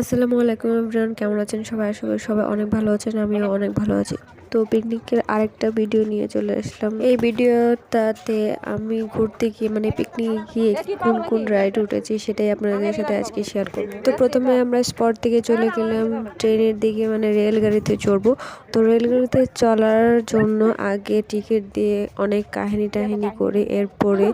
আসসালামু আলাইকুম এভরিওয়ান, কেমন আছেন সবাই? আশা করি সবাই অনেক ভালো আছেন। আমিও অনেক ভালো আছি। তো পিকনিকের আরেকটা ভিডিও নিয়ে চলে আসলাম। এই ভিডিওটাতে আমি ঘুরতে গিয়ে পিকনিকে গিয়ে কোন কোন রাইড উঠেছি সেটাই আপনাদের সাথে আজকে শেয়ার করব। তো প্রথমে আমরা স্পট থেকে চলে গেলাম ট্রেনের দিকে, রেলগাড়িতে চড়বো। তো রেলগাড়িতে চলার জন্য আগে টিকিট দিয়ে অনেক কাহিনী টাহিনী করে, এরপরে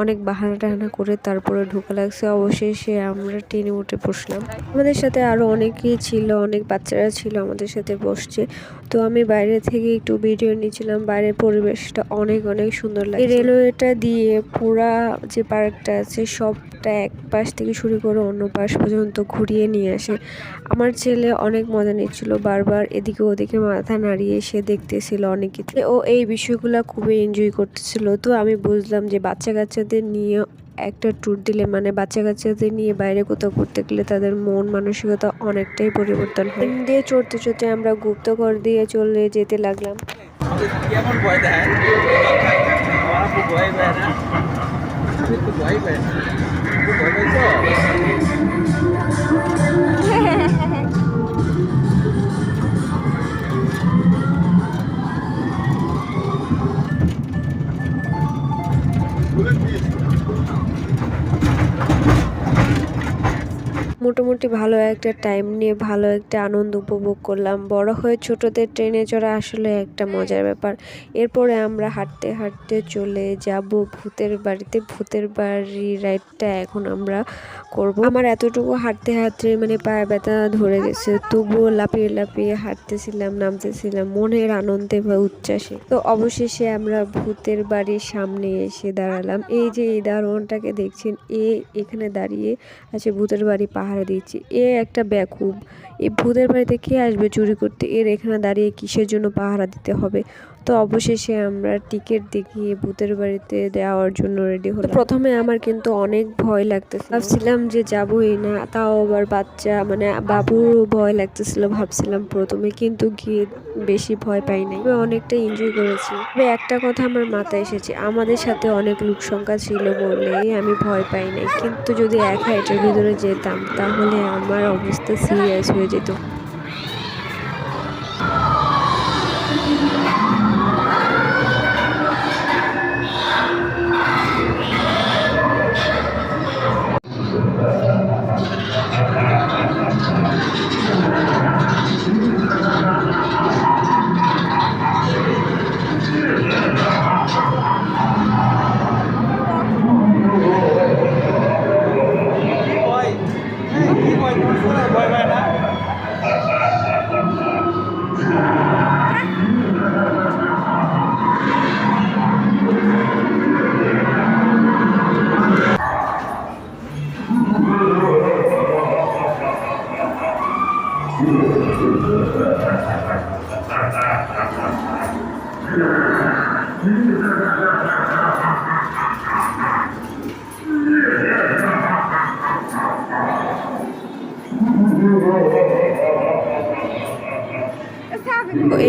অনেক বাহানা টাহানা করে তারপরে ঢোকা লাগছে। অবশেষে আমরা ট্রেনে উঠে বসলাম। আমাদের সাথে আরো অনেকেই ছিল, অনেক বাচ্চারা ছিল আমাদের সাথে বসছে। তো আমি বাইরে থেকে একটু ভিডিও নিয়েছিলাম। বাইরের পরিবেশটা অনেক অনেক সুন্দর লাগে। এই রেলওয়েটা দিয়ে পুরা যে পার্কটা আছে সবটা এক পাশ থেকে শুরু করে অন্য পাশ পর্যন্ত ঘুরিয়ে নিয়ে আসে। আমার ছেলে অনেক মজা নিচ্ছিল, বারবার এদিকে ওদিকে মাথা নাড়িয়ে সে দেখতেছিল অনেক কিছু। ও এই বিষয়গুলো খুবই এনজয় করতেছিল। তো আমি বুঝলাম যে বাচ্চা কাচ্চাদের নিয়ে একটা ট্যুর দিলে, বাচ্চা কাচ্চাদের নিয়ে বাইরে কোথাও ঘুরতে গেলে তাদের মন মানসিকতা অনেকটাই পরিবর্তন হয়। দিয়ে চড়তে চড়তে আমরা গুপ্তঘর দিয়ে চলে যেতে লাগলাম। মোটামুটি ভালো একটা টাইম নিয়ে ভালো একটা আনন্দ উপভোগ করলাম। বড় হয়ে ছোটদের ট্রেনে চড়া আসলে একটা মজার ব্যাপার। এরপরে আমরা হাঁটতে হাঁটতে চলে যাব ভূতের বাড়িতে। ভূতের বাড়ি রাইডটা এখন আমরা করব। আমার এতটুকু হাঁটতে হাঁটতে পায়ে ব্যথা ধরে গেছে, তবুও লাফিয়ে লাফিয়ে হাঁটতেছিলাম, নামতেছিলাম মনের আনন্দে বা উচ্ছ্বাসে। তো অবশেষে আমরা ভূতের বাড়ির সামনে এসে দাঁড়ালাম। এই যে এই দারোয়ানটাকে দেখছেন, এখানে দাঁড়িয়ে আছে ভূতের বাড়ি পাহারা দিচ্ছি। একটা বেকুব, এই ভূতের বাড়িতে কে আসবে চুরি করতে? এখানে দাঁড়িয়ে কিসের জন্য পাহারা দিতে হবে? তো অবশেষে আমরা টিকিট দেখিয়ে ভূতের বাড়িতে দেওয়ার জন্য রেডি হলাম। প্রথমে আমার কিন্তু অনেক ভয় লাগতেছিল, ভাবছিলাম যে যাবোই না। তাও আবার বাচ্চা বাবুর ভয় লাগতেছিল ভাবছিলাম প্রথমে, কিন্তু গিয়ে বেশি ভয় পাই নাই, অনেকটা এনজয় করেছি। তবে একটা কথা আমার মাথায় এসেছে, আমাদের সাথে অনেক লোক সংখ্যা ছিল বলেই আমি ভয় পাই নাই, কিন্তু যদি একা এটার ভিতরে যেতাম তাহলে আমার অবস্থা সিরিয়াস হয়ে যেত।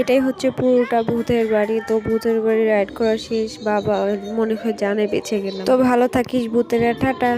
এটাই হচ্ছে পুরোটা ভূতের বাড়ি। তো ভূতের বাড়ি রাইড করা শেষ, বাবা মনে হয় জানে বেঁচে গেলাম। তো ভালো থাকিস ভূতেরা, টাটা।